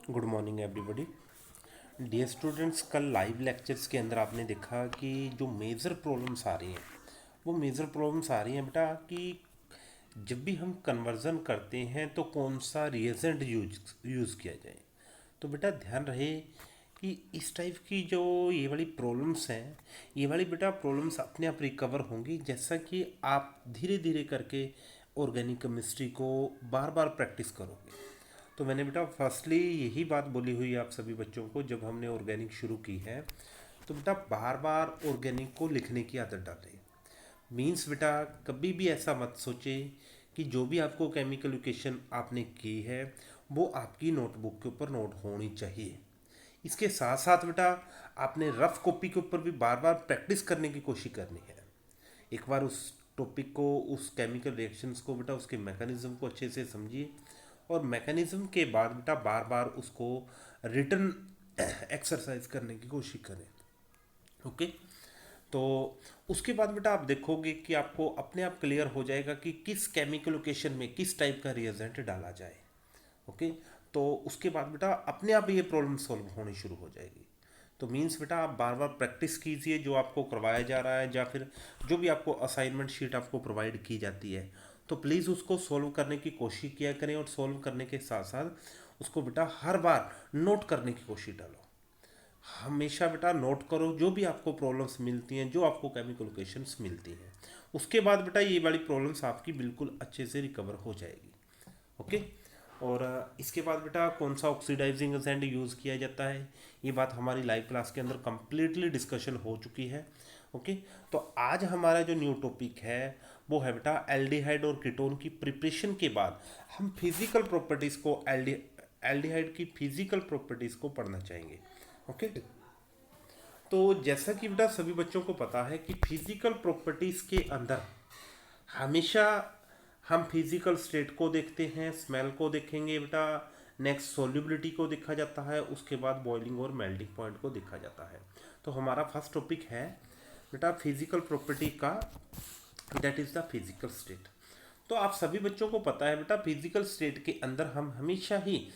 Good morning everybody. Dear students, कल live lectures के अंदर आपने देखा कि जो मेजर प्रॉब्लम्स आ रही हैं वो मेजर प्रॉब्लम्स आ रही हैं बेटा कि जब भी हम कन्वर्जन करते हैं तो कौन सा रिएजेंट यूज़ किया जाए। तो बेटा ध्यान रहे कि इस टाइप की जो ये वाली प्रॉब्लम्स हैं, ये वाली बेटा प्रॉब्लम्स अपने आप रिकवर होंगी जैसा कि आप धीरे धीरे करके ऑर्गेनिक केमिस्ट्री को बार बार प्रैक्टिस करोगे। तो मैंने बेटा फर्स्टली यही बात बोली हुई है आप सभी बच्चों को जब हमने ऑर्गेनिक शुरू की है। तो बेटा बार बार ऑर्गेनिक को लिखने की आदत डालें। मीन्स बेटा कभी भी ऐसा मत सोचे कि जो भी आपको केमिकल इक्वेशन आपने की है वो आपकी नोटबुक के ऊपर नोट होनी चाहिए। इसके साथ साथ बेटा आपने रफ कॉपी के ऊपर भी बार बार प्रैक्टिस करने की कोशिश करनी है। एक बार उस टॉपिक को, उस केमिकल रिएक्शंस को बेटा उसके मैकेनिज्म को अच्छे से समझिए और मैकेनिज्म के बाद बेटा बार बार उसको रिटर्न एक्सरसाइज करने की कोशिश करें। ओके। तो उसके बाद बेटा आप देखोगे कि आपको अपने आप क्लियर हो जाएगा कि किस केमिकल लोकेशन में किस टाइप का रिएजेंट डाला जाए। ओके। तो उसके बाद बेटा अपने आप ये प्रॉब्लम सॉल्व होनी शुरू हो जाएगी। तो मीन्स बेटा आप बार बार प्रैक्टिस कीजिए जो आपको करवाया जा रहा है या फिर जो भी आपको असाइनमेंट शीट आपको प्रोवाइड की जाती है तो प्लीज़ उसको सॉल्व करने की कोशिश किया करें और सॉल्व करने के साथ साथ उसको बेटा हर बार नोट करने की कोशिश डालो। हमेशा बेटा नोट करो जो भी आपको प्रॉब्लम्स मिलती हैं, जो आपको केमिकल इक्वेशंस मिलती हैं। उसके बाद बेटा ये वाली प्रॉब्लम्स आपकी बिल्कुल अच्छे से रिकवर हो जाएगी। ओके। और इसके बाद बेटा कौन सा ऑक्सीडाइजिंग एजेंट यूज़ किया जाता है ये बात हमारी लाइव क्लास के अंदर कम्प्लीटली डिस्कशन हो चुकी है। ओके। तो आज हमारा जो न्यू टॉपिक है वो है बेटा एल्डिहाइड और कीटोन की प्रिपरेशन के बाद हम फिजिकल प्रॉपर्टीज़ को एल्डिहाइड की फिजिकल प्रॉपर्टीज़ को पढ़ना चाहेंगे। ओके। तो जैसा कि बेटा सभी बच्चों को पता है कि फिजिकल प्रॉपर्टीज़ के अंदर हमेशा हम फिजिकल स्टेट को देखते हैं, स्मेल को देखेंगे बेटा, नेक्स्ट सोल्यूबिलिटी को देखा जाता है, उसके बाद बॉइलिंग और मेल्टिंग पॉइंट को देखा जाता है। तो हमारा फर्स्ट टॉपिक है बेटा फिजिकल प्रॉपर्टी का, that is the physical state. तो आप सभी बच्चों को पता है बेटा फिजिकल स्टेट के अंदर हम हमेशा ही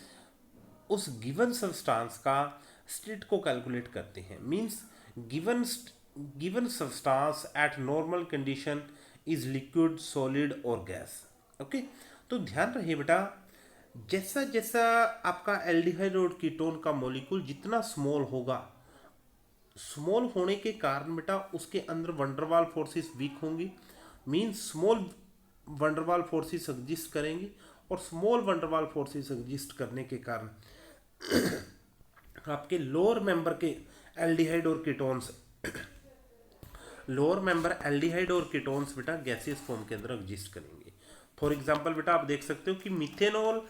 उस गिवन सब्सटेंस का स्टेट को कैलकुलेट करते हैं। Means given given substance eight normal condition is liquid, solid और गैस। ओके। तो ध्यान रहे बेटा जैसा जैसा आपका एल्डिहाइड और कीटोन का मॉलिक्यूल जितना स्मॉल होगा, स्मॉल होने के कारण बेटा उसके अंदर वंडरवाल फोर्सेस वीक होंगी। Means small van der Waals forces exist करेंगी और स्मॉल वंडरवाल फोर्सेस एग्जिस्ट करने के कारण आपके लोअर मेंबर के एल्डिहाइड और कीटोन्स लोअर मेंबर एल्डिहाइड और कीटोन्स बेटा गैसियस फॉर्म के अंदर एग्जिस्ट करेंगे। फॉर एग्जांपल बेटा आप देख सकते हो कि methanol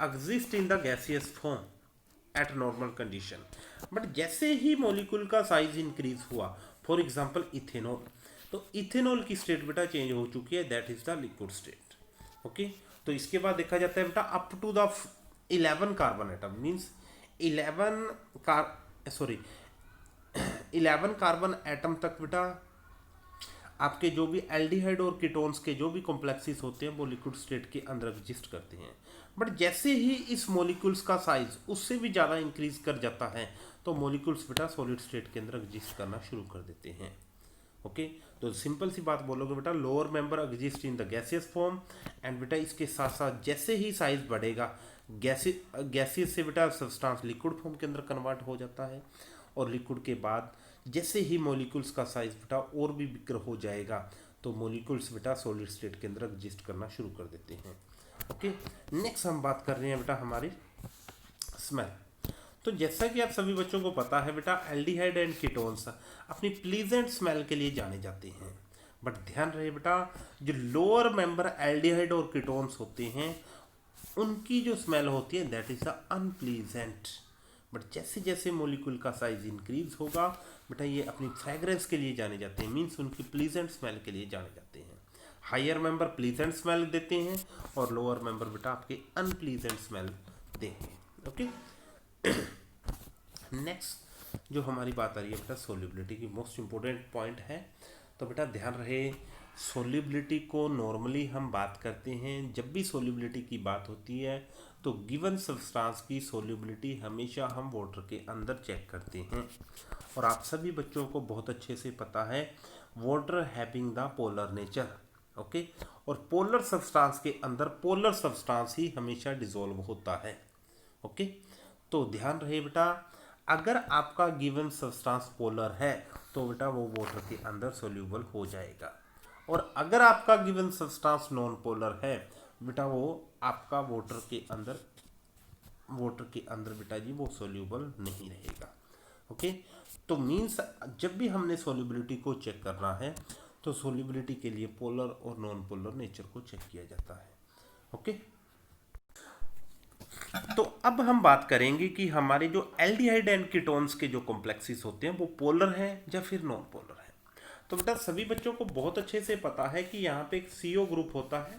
exist in the gaseous form at normal condition, but जैसे ही मॉलिक्यूल का साइज इंक्रीज हुआ, फॉर एग्जांपल इथेनॉल, तो इथेनॉल की स्टेट बेटा चेंज हो चुकी है, that is the liquid state. Okay. तो इसके बाद देखा जाता है बेटा up to the 11 carbon atom, means 11 car sorry 11 carbon atom तक बेटा आपके जो भी एल्डिहाइड और कीटोन्स के जो भी कॉम्प्लेक्सेस होते हैं वो लिक्विड स्टेट के अंदर एग्जिस्ट करते हैं। बट जैसे ही इस मॉलिक्यूल्स का साइज उससे भी ज़्यादा इंक्रीज कर जाता है तो मॉलिक्यूल्स बेटा सॉलिड स्टेट के अंदर एग्जिस्ट करना शुरू कर देते हैं। ओके। तो सिंपल सी बात बोलोगे बेटा lower member exist in the gaseous form and बेटा इसके साथ साथ जैसे ही साइज बढ़ेगा गैसियस से बेटा सब्सटेंस लिक्विड फॉर्म के अंदर कन्वर्ट हो जाता है और लिक्विड के बाद जैसे ही मॉलिक्यूल्स का साइज बेटा और भी बिक्र हो जाएगा तो मॉलिक्यूल्स बेटा सॉलिड स्टेट के अंदर एग्जिस्ट करना शुरू कर देते हैं। ओके। नेक्स्ट हम बात कर रहे हैं बेटा हमारी स्मेल। तो जैसा कि आप सभी बच्चों को पता है बेटा एल्डिहाइड एंड कीटोन्स अपनी प्लीजेंट स्मेल के लिए जाने जाते हैं। बट ध्यान रहे बेटा जो लोअर मेंबर एल्डिहाइड और कीटोन्स होते हैं उनकी जो स्मेल होती है दैट इज अनप्लीजेंट। बट जैसे जैसे मॉलिक्यूल का साइज इंक्रीज होगा बेटा ये अपनी फ्रेग्रेंस के लिए जाने जाते हैं, मीन्स उनकी प्लीजेंट स्मेल के लिए जाने जाते हैं। हायर मेंबर प्लीजेंट स्मेल देते हैं और लोअर मेंबर बेटा आपके अनप्लीजेंट स्मेल देंगे। ओके। नेक्स्ट जो हमारी बात आ रही है बेटा सोल्यूबिलिटी की, मोस्ट इंपॉर्टेंट पॉइंट है। तो बेटा ध्यान रहे सोल्युबिलिटी को नॉर्मली हम बात करते हैं, जब भी सोल्युबिलिटी की बात होती है तो गिवन सब्सटेंस की सोल्युबिलिटी हमेशा हम वाटर के अंदर चेक करते हैं। और आप सभी बच्चों को बहुत अच्छे से पता है water having the polar nature, okay. और पोलर सब्सटेंस के अंदर पोलर सब्सटेंस ही हमेशा डिसॉल्व होता है, ओके। तो ध्यान रहे बेटा, अगर आपका गिवन सब्सटेंस पोलर है तो बेटा वो वाटर के अंदर सोल्यूबल हो जाएगा, और अगर आपका गिवन सब्सटेंस नॉन पोलर है बेटा वो आपका वाटर के अंदर बेटा जी वो सोल्यूबल नहीं रहेगा, ओके। तो मीन्स जब भी हमने सोल्यूबिलिटी को चेक करना है तो सोल्यूबिलिटी के लिए पोलर और नॉन पोलर नेचर को चेक किया जाता है, ओके। तो अब हम बात करेंगे कि हमारे जो एल्डिहाइड एंड कीटोन्स के जो कॉम्प्लेक्सेस होते हैं वो पोलर हैं या फिर नॉन पोलर हैं। तो बेटा सभी बच्चों को बहुत अच्छे से पता है कि यहाँ पे एक CO ग्रुप होता है,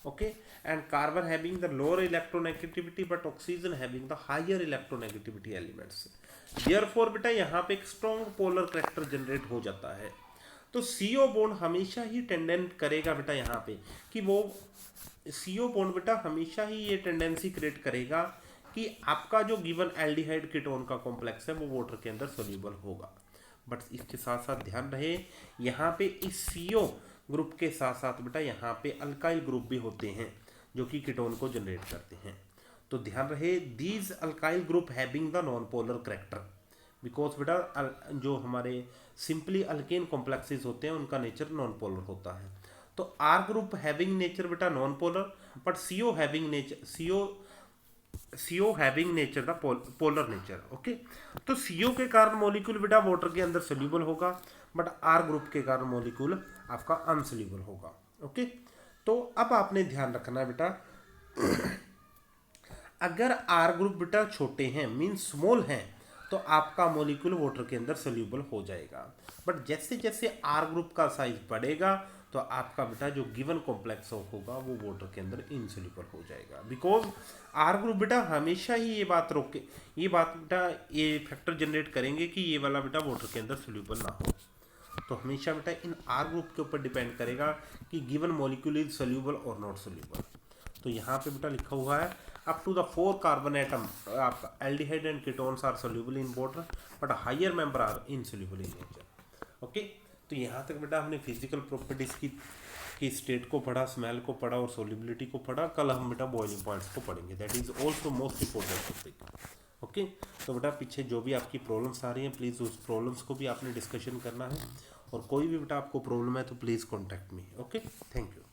okay, and carbon having the lower electronegativity but oxygen having the higher electronegativity elements. Therefore बेटा यहाँ पे एक स्ट्रॉन्ग पोलर कैरेक्टर जनरेट हो जाता है। तो CO बॉन्ड हमेशा ही टेंडेंट करेगा बेटा यहाँ पे कि वो CO बॉन्ड बेटा हमेशा ही ये टेंडेंसी क्रिएट करेगा कि आपका जो गिवन एल्डिहाइड कीटोन का कॉम्प्लेक्स है वो वाटर के अंदर सोल्यूबल होगा। बट इसके साथ साथ ध्यान रहे यहाँ पे इस CO ग्रुप के साथ साथ बेटा यहाँ पे अल्काइल ग्रुप भी होते हैं जो कि कीटोन को जनरेट करते हैं। तो ध्यान रहे these alkyl group having the non polar character, because बेटा जो हमारे सिंपली अल्केन कॉम्प्लेक्सेस होते हैं उनका नेचर नॉन पोलर होता है। तो R ग्रुप हैविंग नेचर बेटा non polar, but CO having nature the polar nature, okay. तो CO के कारण मॉलिक्यूल बेटा वाटर के अंदर सोल्यूबल होगा, बट R ग्रुप के कारण मॉलिक्यूल आपका अनसोल्यूबल होगा, ओके। तो अब आपने ध्यान रखना है बेटा, अगर R ग्रुप बेटा छोटे हैं मीन्स स्मॉल हैं तो आपका मॉलिक्यूल वाटर के अंदर सोल्यूबल हो जाएगा, बट जैसे जैसे R ग्रुप का साइज बढ़ेगा तो आपका बेटा जो गिवन कॉम्प्लेक्स होगा वो वाटर के अंदर इनसोल्यूबल हो जाएगा, बिकॉज R ग्रुप बेटा हमेशा ही ये बात बेटा ये फैक्टर जनरेट करेंगे कि ये वाला बेटा वाटर के अंदर सोल्यूबल ना हो। तो हमेशा बेटा इन R ग्रुप के ऊपर डिपेंड करेगा कि गिवन मॉलिक्यूल इज सोल्यूबल और नॉट सोल्यूबल। तो यहाँ पे बेटा लिखा हुआ है up to the 4 carbon atom आपका aldehyde and ketones are soluble in water but higher member are insoluble in nature, okay. तो यहाँ तक बेटा हमने फिजिकल प्रॉपर्टीज की स्टेट को पढ़ा, स्मेल को पढ़ा और सोल्यूबिलिटी को पढ़ा। कल हम बेटा बॉइलिंग पॉइंट्स को पढ़ेंगे, that is also most important topic, okay. तो बेटा पीछे जो भी आपकी प्रॉब्लम्स आ रही हैं प्लीज़ उस प्रॉब्लम्स को भी आपने डिस्कशन करना है, और कोई भी बेटा आपको प्रॉब्लम है तो please contact me, okay. Thank you.